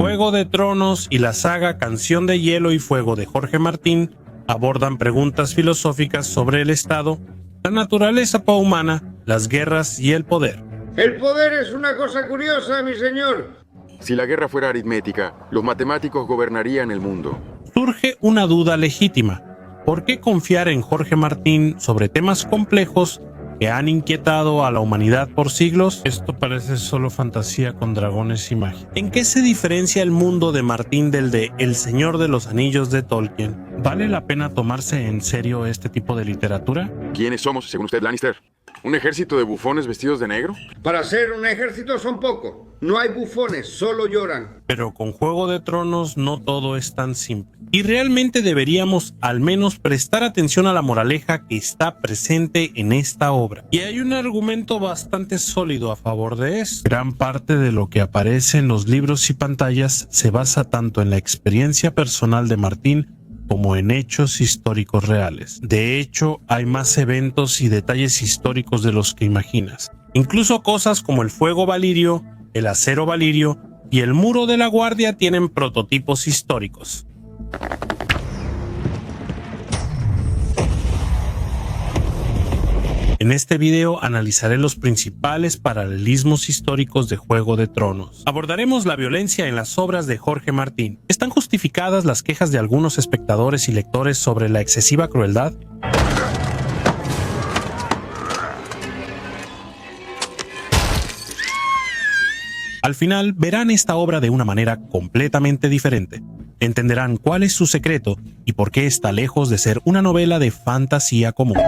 Juego de Tronos y la saga Canción de Hielo y Fuego de Jorge Martín abordan preguntas filosóficas sobre el Estado, la naturaleza humana, las guerras y el poder. El poder es una cosa curiosa, mi señor. Si la guerra fuera aritmética, los matemáticos gobernarían el mundo. Surge una duda legítima. ¿Por qué confiar en Jorge Martín sobre temas complejos que han inquietado a la humanidad por siglos? Esto parece solo fantasía con dragones y magia. ¿En qué se diferencia el mundo de Martín del de El Señor de los Anillos de Tolkien? ¿Vale la pena tomarse en serio este tipo de literatura? ¿Quiénes somos, según usted, Lannister? ¿Un ejército de bufones vestidos de negro? Para ser un ejército son poco. No hay bufones, solo lloran. Pero con Juego de Tronos no todo es tan simple. Y realmente deberíamos al menos prestar atención a la moraleja que está presente en esta obra. Y hay un argumento bastante sólido a favor de eso. Gran parte de lo que aparece en los libros y pantallas se basa tanto en la experiencia personal de Martín como en hechos históricos reales. De hecho, hay más eventos y detalles históricos de los que imaginas. Incluso cosas como el fuego valirio, el acero valirio y el muro de la guardia tienen prototipos históricos. En este video analizaré los principales paralelismos históricos de Juego de Tronos. Abordaremos la violencia en las obras de Jorge Martín. ¿Están justificadas las quejas de algunos espectadores y lectores sobre la excesiva crueldad? Al final, verán esta obra de una manera completamente diferente. Entenderán cuál es su secreto y por qué está lejos de ser una novela de fantasía común.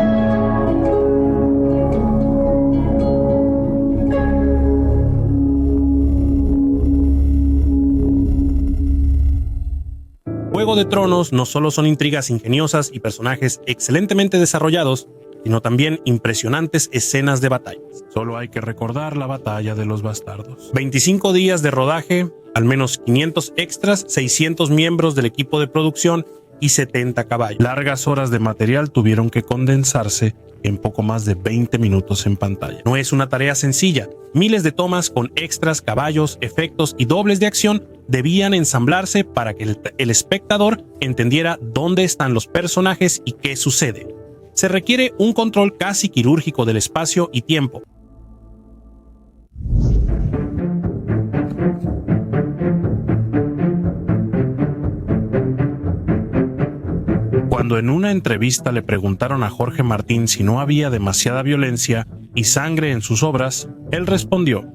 Juego de Tronos no solo son intrigas ingeniosas y personajes excelentemente desarrollados, sino también impresionantes escenas de batallas. Solo hay que recordar la batalla de los bastardos. 25 días de rodaje, al menos 500 extras, 600 miembros del equipo de producción y 70 caballos. Largas horas de material tuvieron que condensarse en poco más de 20 minutos en pantalla. No es una tarea sencilla. Miles de tomas con extras, caballos, efectos y dobles de acción debían ensamblarse para que el espectador entendiera dónde están los personajes y qué sucede. Se requiere un control casi quirúrgico del espacio y tiempo. Cuando en una entrevista le preguntaron a Jorge Martín si no había demasiada violencia y sangre en sus obras, él respondió: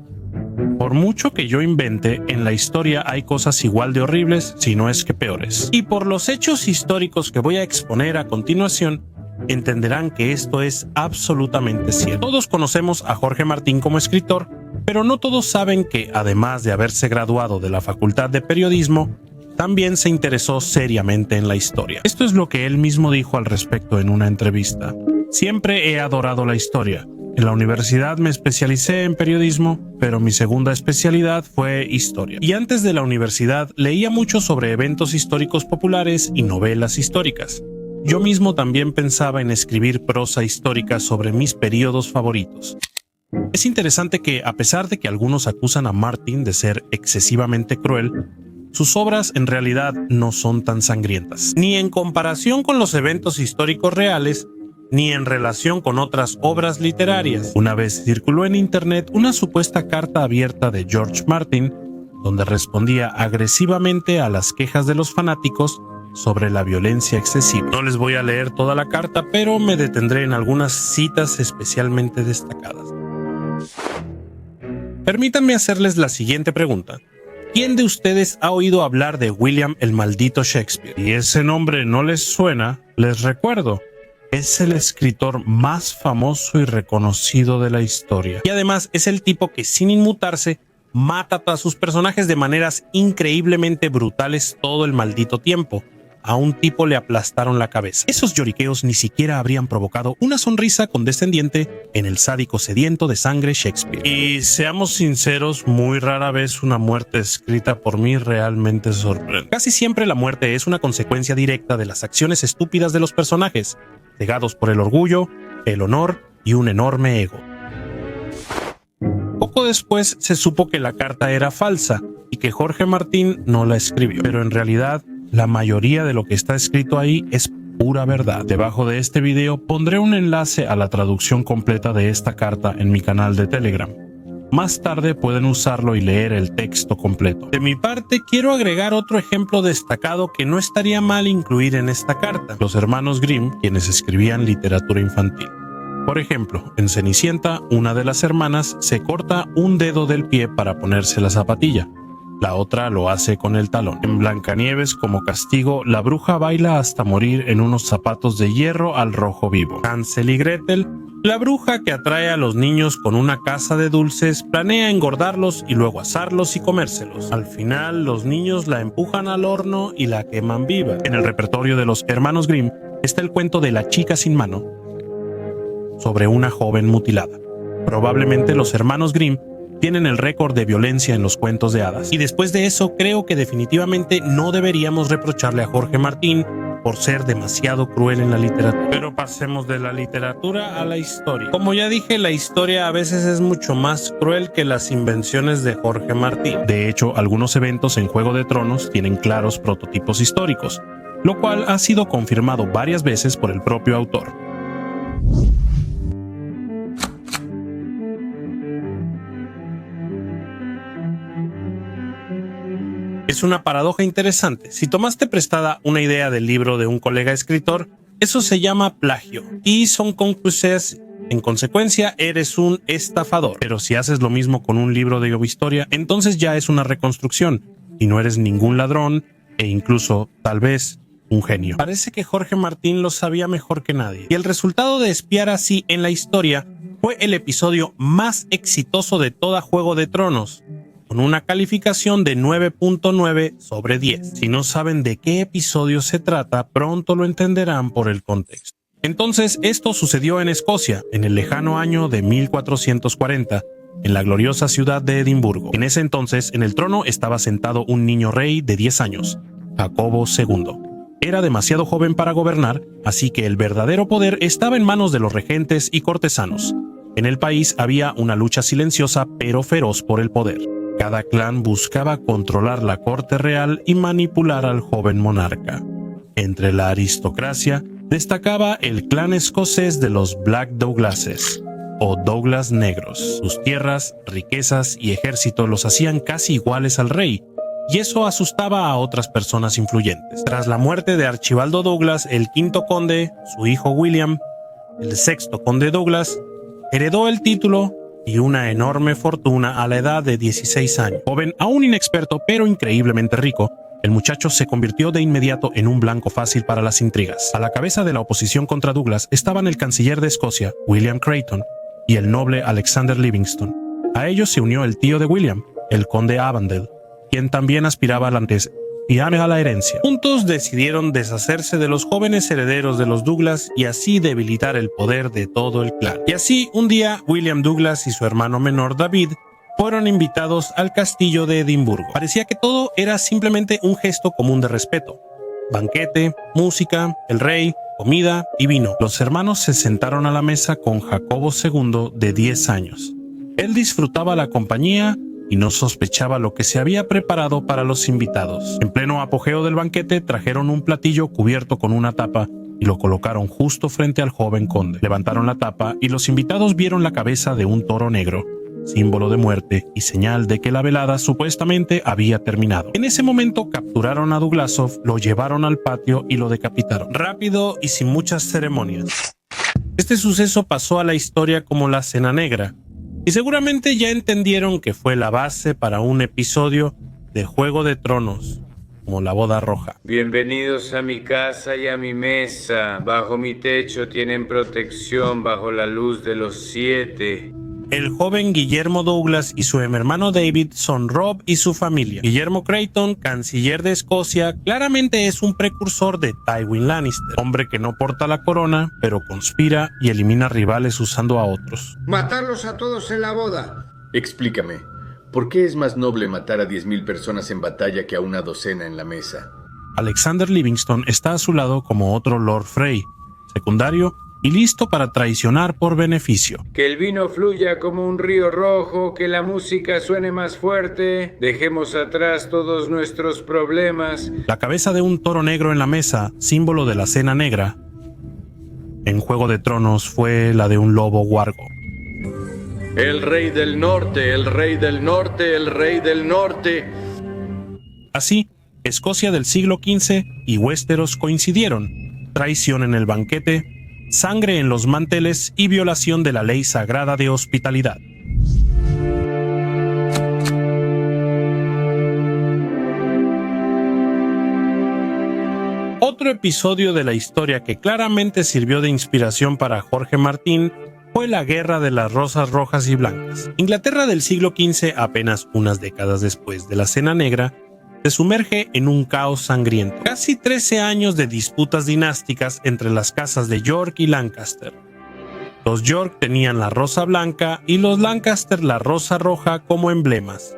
por mucho que yo invente, en la historia hay cosas igual de horribles, si no es que peores. Y por los hechos históricos que voy a exponer a continuación, entenderán que esto es absolutamente cierto. Todos conocemos a Jorge Martín como escritor, pero no todos saben que, además de haberse graduado de la Facultad de Periodismo, también se interesó seriamente en la historia. Esto es lo que él mismo dijo al respecto en una entrevista. Siempre he adorado la historia. En la universidad me especialicé en periodismo, pero mi segunda especialidad fue historia. Y antes de la universidad leía mucho sobre eventos históricos populares y novelas históricas. Yo mismo también pensaba en escribir prosa histórica sobre mis periodos favoritos. Es interesante que, a pesar de que algunos acusan a Martin de ser excesivamente cruel, sus obras en realidad no son tan sangrientas, ni en comparación con los eventos históricos reales, ni en relación con otras obras literarias. Una vez circuló en internet una supuesta carta abierta de George Martin, donde respondía agresivamente a las quejas de los fanáticos sobre la violencia excesiva. No les voy a leer toda la carta, pero me detendré en algunas citas especialmente destacadas. Permítanme hacerles la siguiente pregunta. ¿Quién de ustedes ha oído hablar de William el Maldito Shakespeare? Si ese nombre no les suena, les recuerdo. Es el escritor más famoso y reconocido de la historia. Y además es el tipo que, sin inmutarse, mata a sus personajes de maneras increíblemente brutales todo el maldito tiempo. A un tipo le aplastaron la cabeza. Esos lloriqueos ni siquiera habrían provocado una sonrisa condescendiente en el sádico sediento de sangre Shakespeare. Y seamos sinceros, muy rara vez una muerte escrita por mí realmente sorprende. Casi siempre la muerte es una consecuencia directa de las acciones estúpidas de los personajes, cegados por el orgullo, el honor y un enorme ego. Poco después se supo que la carta era falsa, y que Jorge Martín no la escribió. Pero en realidad, la mayoría de lo que está escrito ahí es pura verdad. Debajo de este video pondré un enlace a la traducción completa de esta carta en mi canal de Telegram. Más tarde pueden usarlo y leer el texto completo. De mi parte, quiero agregar otro ejemplo destacado que no estaría mal incluir en esta carta: los hermanos Grimm, quienes escribían literatura infantil. Por ejemplo, en Cenicienta, una de las hermanas se corta un dedo del pie para ponerse la zapatilla. La otra lo hace con el talón. En Blancanieves, como castigo, la bruja baila hasta morir en unos zapatos de hierro al rojo vivo. Hansel y Gretel, la bruja que atrae a los niños con una caza de dulces, planea engordarlos y luego asarlos y comérselos. Al final, los niños la empujan al horno y la queman viva. En el repertorio de los hermanos Grimm está el cuento de La chica sin mano, sobre una joven mutilada. Probablemente los hermanos Grimm tienen el récord de violencia en los cuentos de hadas. Y después de eso, creo que definitivamente no deberíamos reprocharle a Jorge Martín por ser demasiado cruel en la literatura. Pero pasemos de la literatura a la historia. Como ya dije, la historia a veces es mucho más cruel que las invenciones de Jorge Martín. De hecho, algunos eventos en Juego de Tronos tienen claros prototipos históricos, lo cual ha sido confirmado varias veces por el propio autor. Es una paradoja interesante. Si tomaste prestada una idea del libro de un colega escritor, eso se llama plagio y son conclusiones. En consecuencia, eres un estafador. Pero si haces lo mismo con un libro de historia, entonces ya es una reconstrucción y no eres ningún ladrón e incluso, tal vez, un genio. Parece que Jorge Martín lo sabía mejor que nadie. Y el resultado de espiar así en la historia fue el episodio más exitoso de toda Juego de Tronos, con una calificación de 9.9 sobre 10. Si no saben de qué episodio se trata, pronto lo entenderán por el contexto. Entonces, esto sucedió en Escocia, en el lejano año de 1440, en la gloriosa ciudad de Edimburgo. En ese entonces, en el trono estaba sentado un niño rey de 10 años, Jacobo II. Era demasiado joven para gobernar, así que el verdadero poder estaba en manos de los regentes y cortesanos. En el país había una lucha silenciosa pero feroz por el poder. Cada clan buscaba controlar la corte real y manipular al joven monarca. Entre la aristocracia destacaba el clan escocés de los Black Douglases, o Douglas negros. Sus tierras, riquezas y ejército los hacían casi iguales al rey, y eso asustaba a otras personas influyentes. Tras la muerte de Archibaldo Douglas, el quinto conde, su hijo William, el sexto conde Douglas, heredó el título y una enorme fortuna a la edad de 16 años. Joven, aún inexperto, pero increíblemente rico, el muchacho se convirtió de inmediato en un blanco fácil para las intrigas. A la cabeza de la oposición contra Douglas estaban el canciller de Escocia, William Creighton, y el noble Alexander Livingston. A ellos se unió el tío de William, el conde Avondale, quien también aspiraba a la herencia. Juntos decidieron deshacerse de los jóvenes herederos de los Douglas y así debilitar el poder de todo el clan. Y así, un día, William Douglas y su hermano menor David fueron invitados al castillo de Edimburgo. Parecía que todo era simplemente un gesto común de respeto. Banquete, música, el rey, comida y vino. Los hermanos se sentaron a la mesa con Jacobo II de 10 años. Él disfrutaba la compañía y no sospechaba lo que se había preparado para los invitados. En pleno apogeo del banquete trajeron un platillo cubierto con una tapa y lo colocaron justo frente al joven conde. Levantaron la tapa y los invitados vieron la cabeza de un toro negro, símbolo de muerte y señal de que la velada supuestamente había terminado. En ese momento capturaron a Douglasov, lo llevaron al patio y lo decapitaron, rápido y sin muchas ceremonias. Este suceso pasó a la historia como la Cena Negra, y seguramente ya entendieron que fue la base para un episodio de Juego de Tronos, como la Boda Roja. Bienvenidos a mi casa y a mi mesa. Bajo mi techo tienen protección bajo la luz de los 7. El joven Guillermo Douglas y su hermano David son Robb y su familia. Guillermo Creighton, canciller de Escocia, claramente es un precursor de Tywin Lannister, hombre que no porta la corona, pero conspira y elimina rivales usando a otros. Matarlos a todos en la boda. Explícame, ¿por qué es más noble matar a 10.000 personas en batalla que a una docena en la mesa? Alexander Livingston está a su lado como otro Lord Frey, secundario y listo para traicionar por beneficio. Que el vino fluya como un río rojo, que la música suene más fuerte, dejemos atrás todos nuestros problemas. La cabeza de un toro negro en la mesa, símbolo de la cena negra, en Juego de Tronos fue la de un lobo huargo. El rey del norte, el rey del norte, el rey del norte. Así, Escocia del siglo XV y Westeros coincidieron. Traición en el banquete, sangre en los manteles y violación de la ley sagrada de hospitalidad. Otro episodio de la historia que claramente sirvió de inspiración para Jorge Martín fue la Guerra de las Rosas Rojas y Blancas. Inglaterra del siglo XV, apenas unas décadas después de la Cena Negra, se sumerge en un caos sangriento. Casi 13 años de disputas dinásticas entre las casas de York y Lancaster. Los York tenían la rosa blanca y los Lancaster la rosa roja como emblemas.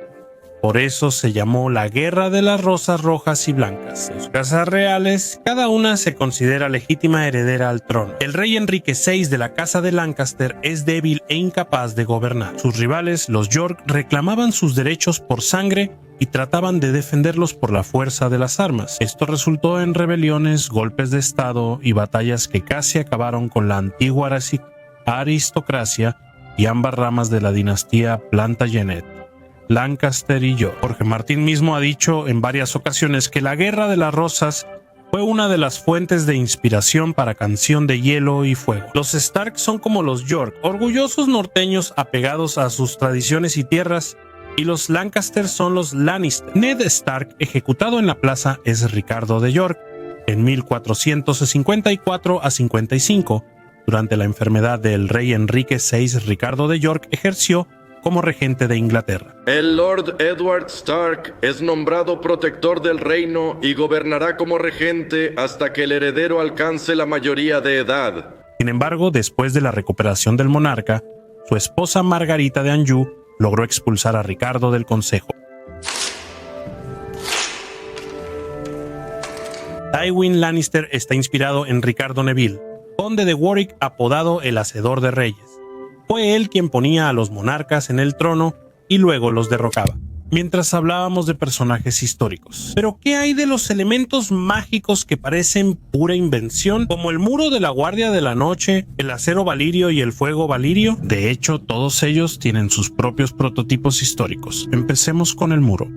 Por eso se llamó la Guerra de las Rosas Rojas y Blancas. Las casas reales, cada una se considera legítima heredera al trono. El rey Enrique VI de la casa de Lancaster es débil e incapaz de gobernar. Sus rivales, los York, reclamaban sus derechos por sangre y trataban de defenderlos por la fuerza de las armas. Esto resultó en rebeliones, golpes de estado y batallas que casi acabaron con la antigua aristocracia y ambas ramas de la dinastía Plantagenet, Lancaster y York. Jorge Martín mismo ha dicho en varias ocasiones que la Guerra de las Rosas fue una de las fuentes de inspiración para Canción de Hielo y Fuego. Los Stark son como los York, orgullosos norteños apegados a sus tradiciones y tierras, y los Lancaster son los Lannister. Ned Stark, ejecutado en la plaza, es Ricardo de York en 1454 a 55. Durante la enfermedad del rey Enrique VI, Ricardo de York ejerció como regente de Inglaterra. El Lord Edward Stark es nombrado protector del reino y gobernará como regente hasta que el heredero alcance la mayoría de edad. Sin embargo, después de la recuperación del monarca, su esposa Margarita de Anjou logró expulsar a Ricardo del consejo. Tywin Lannister está inspirado en Ricardo Neville, conde de Warwick apodado el Hacedor de Reyes. Fue él quien ponía a los monarcas en el trono y luego los derrocaba. Mientras hablábamos de personajes históricos. ¿Pero qué hay de los elementos mágicos que parecen pura invención? Como el muro de la Guardia de la Noche, el acero valirio y el fuego valirio. De hecho, todos ellos tienen sus propios prototipos históricos. Empecemos con el muro.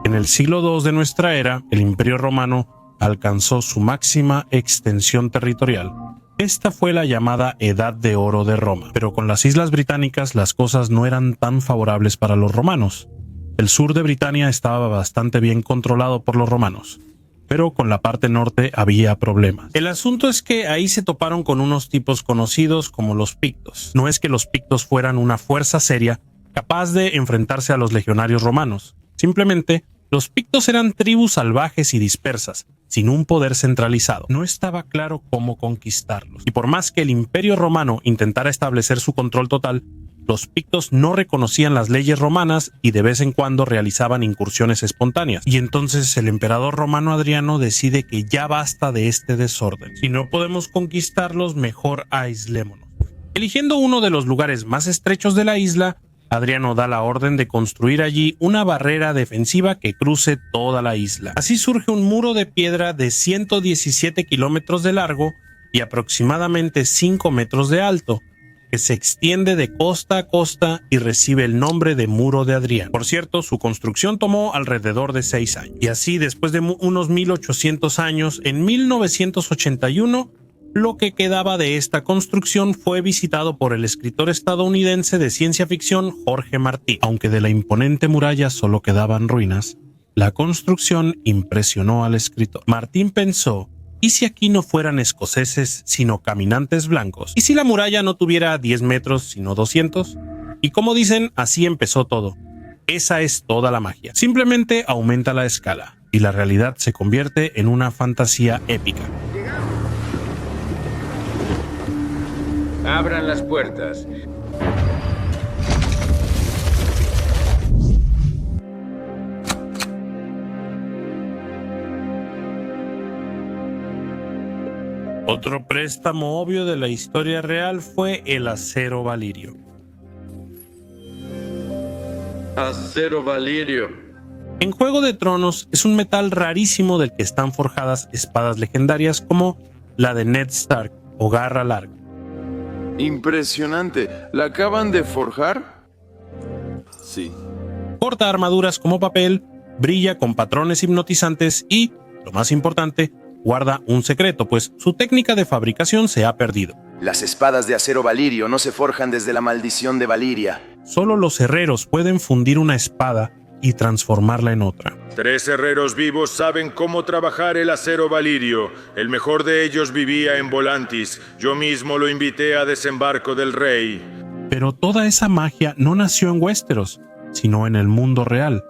En el siglo II de nuestra era, el Imperio Romano alcanzó su máxima extensión territorial. Esta fue la llamada Edad de Oro de Roma, pero con las Islas Británicas las cosas no eran tan favorables para los romanos. El sur de Britania estaba bastante bien controlado por los romanos, pero con la parte norte había problemas. El asunto es que ahí se toparon con unos tipos conocidos como los pictos. No es que los pictos fueran una fuerza seria capaz de enfrentarse a los legionarios romanos. Simplemente, los pictos eran tribus salvajes y dispersas, sin un poder centralizado. No estaba claro cómo conquistarlos. Y por más que el Imperio Romano intentara establecer su control total, los pictos no reconocían las leyes romanas y de vez en cuando realizaban incursiones espontáneas. Y entonces el emperador romano Adriano decide que ya basta de este desorden. Si no podemos conquistarlos, mejor aislémonos. Eligiendo uno de los lugares más estrechos de la isla, Adriano da la orden de construir allí una barrera defensiva que cruce toda la isla. Así surge un muro de piedra de 117 kilómetros de largo y aproximadamente 5 metros de alto, que se extiende de costa a costa y recibe el nombre de Muro de Adriano. Por cierto, su construcción tomó alrededor de 6 años. Y así, después de unos 1800 años, en 1981, lo que quedaba de esta construcción fue visitado por el escritor estadounidense de ciencia ficción Jorge Martín. Aunque de la imponente muralla solo quedaban ruinas, la construcción impresionó al escritor. Martín pensó, ¿y si aquí no fueran escoceses, sino caminantes blancos? ¿Y si la muralla no tuviera 10 metros, sino 200? Y como dicen, así empezó todo. Esa es toda la magia. Simplemente aumenta la escala, y la realidad se convierte en una fantasía épica. Abran las puertas. Otro préstamo obvio de la historia real fue el acero valirio. Acero valirio. En Juego de Tronos es un metal rarísimo del que están forjadas espadas legendarias como la de Ned Stark o Garra Larga. Impresionante. ¿La acaban de forjar? Sí. Corta armaduras como papel, brilla con patrones hipnotizantes y, lo más importante, guarda un secreto, pues su técnica de fabricación se ha perdido. Las espadas de acero valirio no se forjan desde la maldición de Valiria. Solo los herreros pueden fundir una espada y transformarla en otra. 3 herreros vivos saben cómo trabajar el acero valirio. El mejor de ellos vivía en Volantis. Yo mismo lo invité a Desembarco del Rey. Pero toda esa magia no nació en Westeros, sino en el mundo real,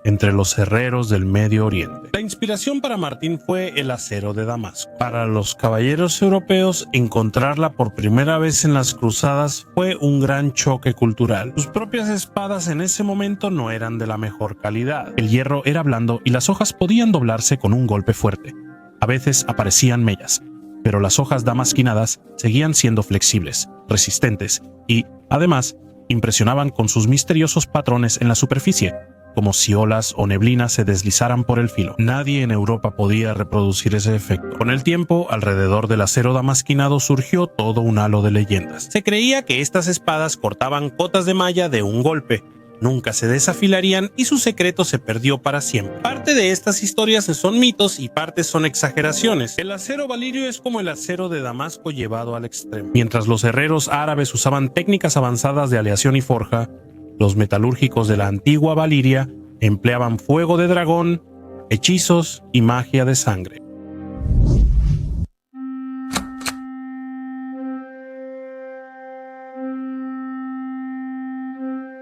entre los herreros del Medio Oriente. La inspiración para Martín fue el acero de Damasco. Para los caballeros europeos, encontrarla por primera vez en las cruzadas fue un gran choque cultural. Sus propias espadas en ese momento no eran de la mejor calidad. El hierro era blando y las hojas podían doblarse con un golpe fuerte. A veces aparecían mellas, pero las hojas damasquinadas seguían siendo flexibles, resistentes y, además, impresionaban con sus misteriosos patrones en la superficie, como si olas o neblina se deslizaran por el filo. Nadie en Europa podía reproducir ese efecto. Con el tiempo, alrededor del acero damasquinado surgió todo un halo de leyendas. Se creía que estas espadas cortaban cotas de malla de un golpe, nunca se desafilarían y su secreto se perdió para siempre. Parte de estas historias son mitos y parte son exageraciones. El acero valirio es como el acero de Damasco llevado al extremo. Mientras los herreros árabes usaban técnicas avanzadas de aleación y forja, los metalúrgicos de la antigua Valiria empleaban fuego de dragón, hechizos y magia de sangre.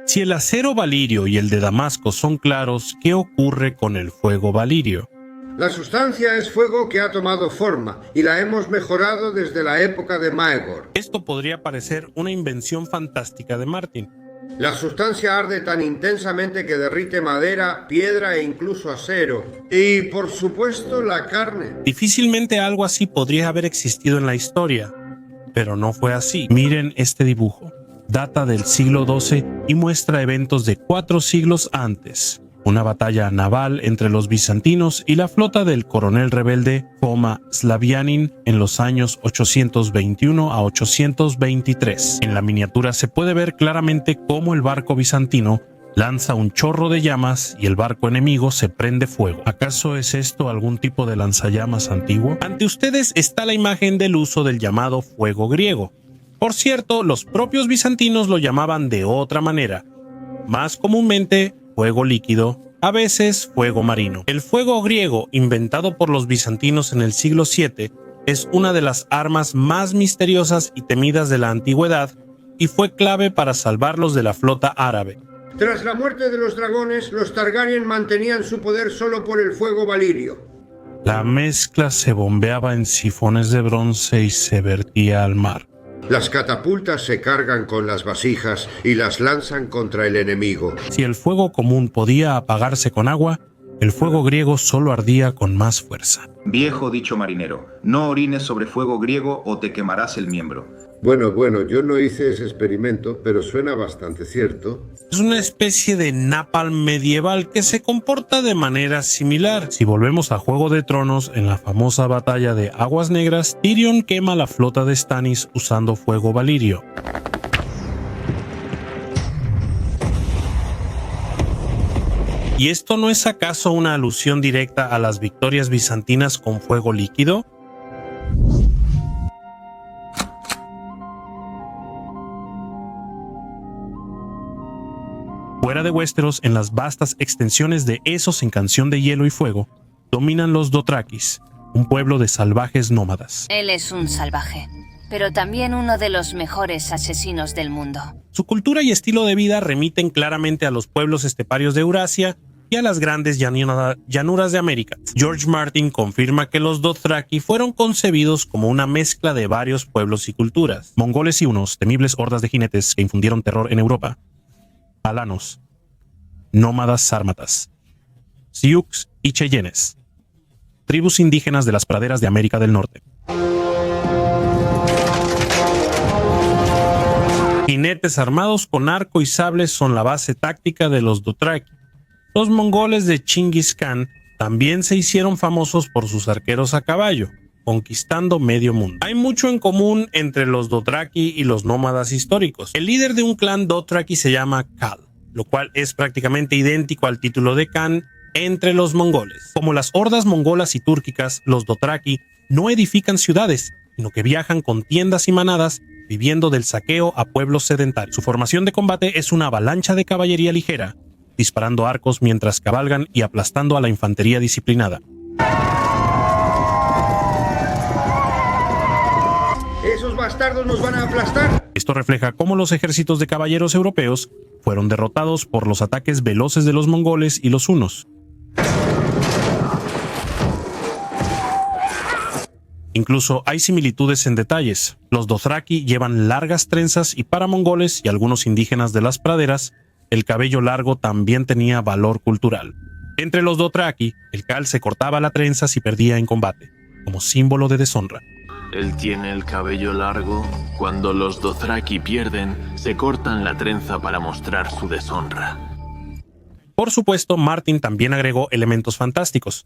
Si el acero valirio y el de Damasco son claros, ¿qué ocurre con el fuego valirio? La sustancia es fuego que ha tomado forma y la hemos mejorado desde la época de Maegor. Esto podría parecer una invención fantástica de Martin. La sustancia arde tan intensamente que derrite madera, piedra e incluso acero. Y, por supuesto, la carne. Difícilmente algo así podría haber existido en la historia, pero no fue así. Miren este dibujo. Data del siglo XII y muestra eventos de 4 siglos antes. Una batalla naval entre los bizantinos y la flota del coronel rebelde Foma Slavianin en los años 821 a 823. En la miniatura se puede ver claramente cómo el barco bizantino lanza un chorro de llamas y el barco enemigo se prende fuego. ¿Acaso es esto algún tipo de lanzallamas antiguo? Ante ustedes está la imagen del uso del llamado fuego griego. Por cierto, los propios bizantinos lo llamaban de otra manera, más comúnmente fuego líquido, a veces fuego marino. El fuego griego, inventado por los bizantinos en el siglo VII, es una de las armas más misteriosas y temidas de la antigüedad y fue clave para salvarlos de la flota árabe. Tras la muerte de los dragones, los Targaryen mantenían su poder solo por el fuego valirio. La mezcla se bombeaba en sifones de bronce y se vertía al mar. Las catapultas se cargan con las vasijas y las lanzan contra el enemigo. Si el fuego común podía apagarse con agua, el fuego griego solo ardía con más fuerza. Viejo dicho marinero, no orines sobre fuego griego o te quemarás el miembro. Bueno, yo no hice ese experimento, pero suena bastante cierto. Es una especie de napalm medieval que se comporta de manera similar. Si volvemos a Juego de Tronos, en la famosa batalla de Aguas Negras, Tyrion quema la flota de Stannis usando fuego valirio. ¿Y esto no es acaso una alusión directa a las victorias bizantinas con fuego líquido? Fuera de Westeros, en las vastas extensiones de Essos en Canción de Hielo y Fuego, dominan los Dothrakis, un pueblo de salvajes nómadas. Él es un salvaje, pero también uno de los mejores asesinos del mundo. Su cultura y estilo de vida remiten claramente a los pueblos esteparios de Eurasia y a las grandes llanuras de América. George Martin confirma que los Dothraki fueron concebidos como una mezcla de varios pueblos y culturas. Mongoles y unos temibles hordas de jinetes que infundieron terror en Europa. Alanos, nómadas sármatas, Sioux y Cheyennes, tribus indígenas de las praderas de América del Norte. Jinetes armados con arco y sables son la base táctica de los Dothraki. Los mongoles de Chingis Khan también se hicieron famosos por sus arqueros a caballo, conquistando medio mundo. Hay mucho en común entre los Dothraki y los nómadas históricos. El líder de un clan Dothraki se llama Khal, lo cual es prácticamente idéntico al título de Khan entre los mongoles. Como las hordas mongolas y túrquicas, los Dothraki no edifican ciudades, sino que viajan con tiendas y manadas, viviendo del saqueo a pueblos sedentarios. Su formación de combate es una avalancha de caballería ligera, disparando arcos mientras cabalgan y aplastando a la infantería disciplinada. ¡Esos bastardos nos van a aplastar! Esto refleja cómo los ejércitos de caballeros europeos fueron derrotados por los ataques veloces de los mongoles y los hunos. Incluso hay similitudes en detalles. Los Dothraki llevan largas trenzas y para mongoles y algunos indígenas de las praderas, el cabello largo también tenía valor cultural. Entre los Dothraki, el Khal se cortaba la trenza si perdía en combate, como símbolo de deshonra. Él tiene el cabello largo. Cuando los Dothraki pierden, se cortan la trenza para mostrar su deshonra. Por supuesto, Martin también agregó elementos fantásticos.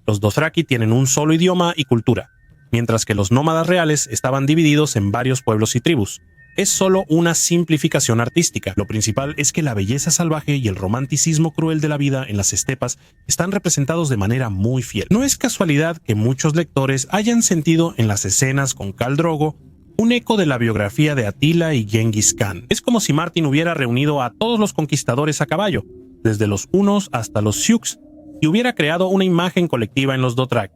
Los Dothraki tienen un solo idioma y cultura, mientras que los nómadas reales estaban divididos en varios pueblos y tribus. Es solo una simplificación artística. Lo principal es que la belleza salvaje y el romanticismo cruel de la vida en las estepas están representados de manera muy fiel. No es casualidad que muchos lectores hayan sentido en las escenas con Khal Drogo un eco de la biografía de Atila y Genghis Khan. Es como si Martin hubiera reunido a todos los conquistadores a caballo, desde los hunos hasta los Sioux, y hubiera creado una imagen colectiva en los Dothraki.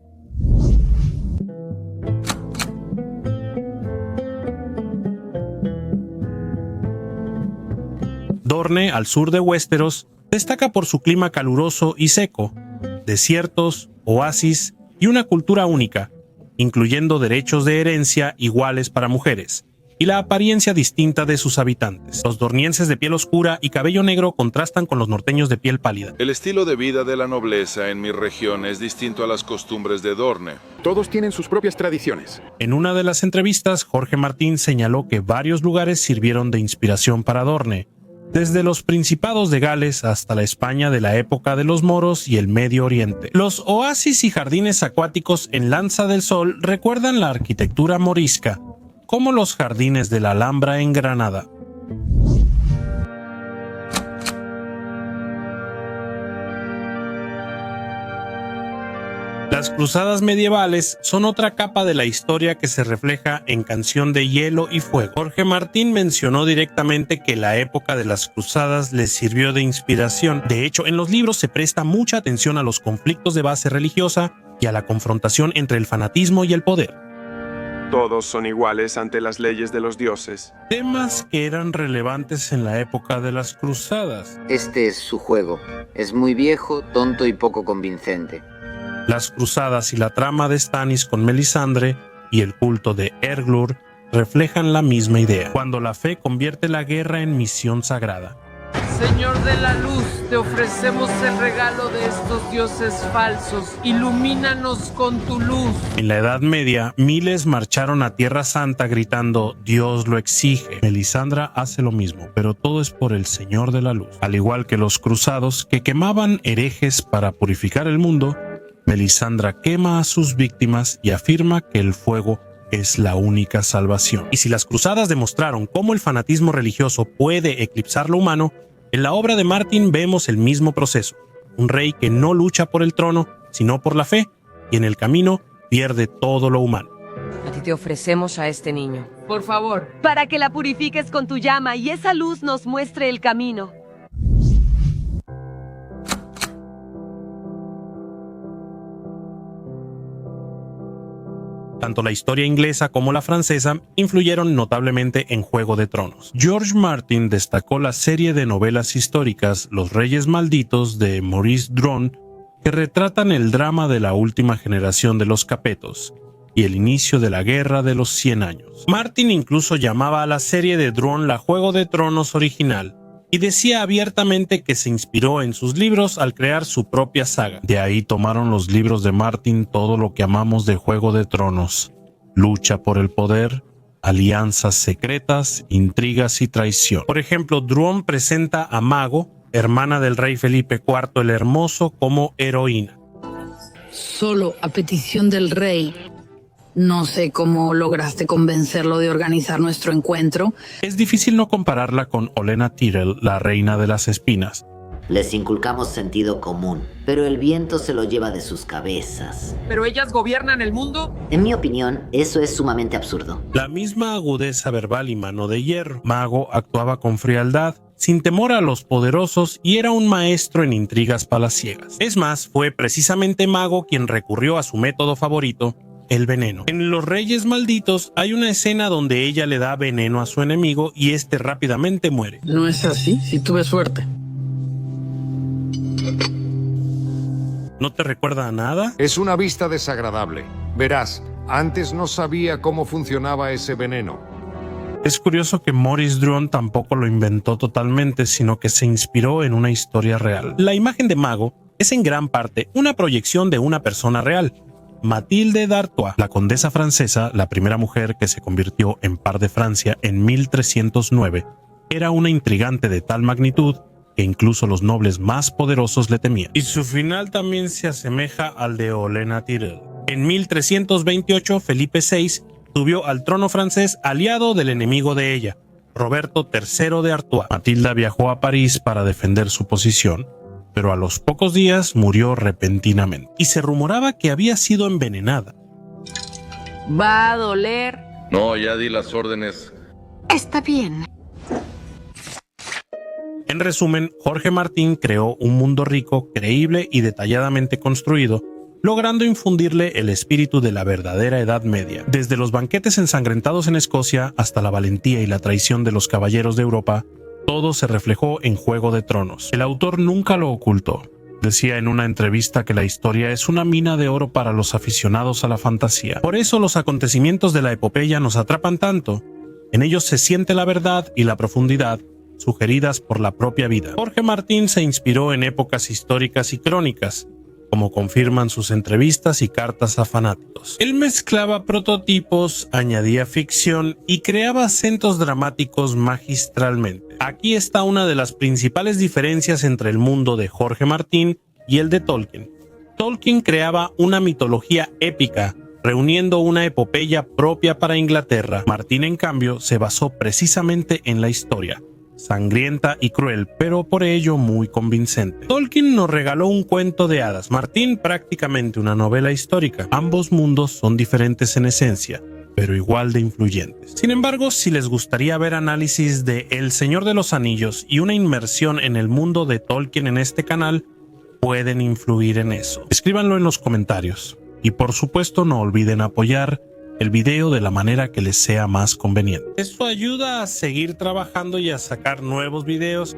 Dorne, al sur de Westeros, destaca por su clima caluroso y seco, desiertos, oasis y una cultura única, incluyendo derechos de herencia iguales para mujeres, y la apariencia distinta de sus habitantes. Los dornienses de piel oscura y cabello negro contrastan con los norteños de piel pálida. El estilo de vida de la nobleza en mi región es distinto a las costumbres de Dorne. Todos tienen sus propias tradiciones. En una de las entrevistas, Jorge Martín señaló que varios lugares sirvieron de inspiración para Dorne, desde los principados de Gales hasta la España de la época de los moros y el Medio Oriente. Los oasis y jardines acuáticos en Lanza del Sol recuerdan la arquitectura morisca, como los jardines de la Alhambra en Granada. Las cruzadas medievales son otra capa de la historia que se refleja en Canción de Hielo y Fuego. Jorge Martín mencionó directamente que la época de las cruzadas les sirvió de inspiración. De hecho, en los libros se presta mucha atención a los conflictos de base religiosa y a la confrontación entre el fanatismo y el poder. Todos son iguales ante las leyes de los dioses. Temas que eran relevantes en la época de las cruzadas. Este es su juego. Es muy viejo, tonto y poco convincente. Las cruzadas y la trama de Stannis con Melisandre y el culto de Erglur reflejan la misma idea, cuando la fe convierte la guerra en misión sagrada. Señor de la luz, te ofrecemos el regalo de estos dioses falsos. Ilumínanos con tu luz. En la Edad Media, miles marcharon a Tierra Santa gritando «Dios lo exige». Melisandra hace lo mismo, pero todo es por el Señor de la luz. Al igual que los cruzados que quemaban herejes para purificar el mundo, Melisandra quema a sus víctimas y afirma que el fuego es la única salvación. Y si las cruzadas demostraron cómo el fanatismo religioso puede eclipsar lo humano, en la obra de Martin vemos el mismo proceso. Un rey que no lucha por el trono, sino por la fe, y en el camino pierde todo lo humano. A ti te ofrecemos a este niño. Por favor. Para que la purifiques con tu llama y esa luz nos muestre el camino. Tanto la historia inglesa como la francesa influyeron notablemente en Juego de Tronos. George Martin destacó la serie de novelas históricas Los Reyes Malditos de Maurice Druon, que retratan el drama de la última generación de los Capetos y el inicio de la Guerra de los 100 años. Martin incluso llamaba a la serie de Druon la Juego de Tronos original, y decía abiertamente que se inspiró en sus libros al crear su propia saga. De ahí tomaron los libros de Martin todo lo que amamos de Juego de Tronos: lucha por el poder, alianzas secretas, intrigas y traición. Por ejemplo, Dron presenta a Mago, hermana del rey Felipe IV el Hermoso, como heroína. Solo a petición del rey. No sé cómo lograste convencerlo de organizar nuestro encuentro. Es difícil no compararla con Olenna Tyrell, la reina de las espinas. Les inculcamos sentido común, pero el viento se lo lleva de sus cabezas. ¿Pero ellas gobiernan el mundo? En mi opinión, eso es sumamente absurdo. La misma agudeza verbal y mano de hierro. Mago actuaba con frialdad, sin temor a los poderosos, y era un maestro en intrigas palaciegas. Es más, fue precisamente Mago quien recurrió a su método favorito, el veneno. En Los Reyes Malditos hay una escena donde ella le da veneno a su enemigo y este rápidamente muere. No es así, si tuve suerte. ¿No te recuerda a nada? Es una vista desagradable. Verás, antes no sabía cómo funcionaba ese veneno. Es curioso que Maurice Druon tampoco lo inventó totalmente, sino que se inspiró en una historia real. La imagen de Mago es en gran parte una proyección de una persona real. Mathilde d'Artois, la condesa francesa, la primera mujer que se convirtió en par de Francia en 1309, era una intrigante de tal magnitud que incluso los nobles más poderosos le temían. Y su final también se asemeja al de Olenna Tyrell. En 1328, Felipe VI subió al trono francés aliado del enemigo de ella, Roberto III de Artois. Matilda viajó a París para defender su posición, pero a los pocos días murió repentinamente y se rumoraba que había sido envenenada. Va a doler. No, ya di las órdenes. Está bien. En resumen, Jorge Martín creó un mundo rico, creíble y detalladamente construido, logrando infundirle el espíritu de la verdadera Edad Media. Desde los banquetes ensangrentados en Escocia hasta la valentía y la traición de los caballeros de Europa, todo se reflejó en Juego de Tronos. El autor nunca lo ocultó. Decía en una entrevista que la historia es una mina de oro para los aficionados a la fantasía. Por eso los acontecimientos de la epopeya nos atrapan tanto. En ellos se siente la verdad y la profundidad sugeridas por la propia vida. Jorge Martín se inspiró en épocas históricas y crónicas, como confirman sus entrevistas y cartas a fanáticos. Él mezclaba prototipos, añadía ficción y creaba acentos dramáticos magistralmente. Aquí está una de las principales diferencias entre el mundo de Jorge Martín y el de Tolkien. Tolkien creaba una mitología épica, reuniendo una epopeya propia para Inglaterra. Martín, en cambio, se basó precisamente en la historia, sangrienta y cruel, pero por ello muy convincente. Tolkien nos regaló un cuento de hadas, Martín prácticamente una novela histórica. Ambos mundos son diferentes en esencia, pero igual de influyentes. Sin embargo, si les gustaría ver análisis de El Señor de los Anillos y una inmersión en el mundo de Tolkien en este canal, pueden influir en eso. Escríbanlo en los comentarios. Y por supuesto no olviden apoyar el video de la manera que les sea más conveniente. Esto ayuda a seguir trabajando y a sacar nuevos videos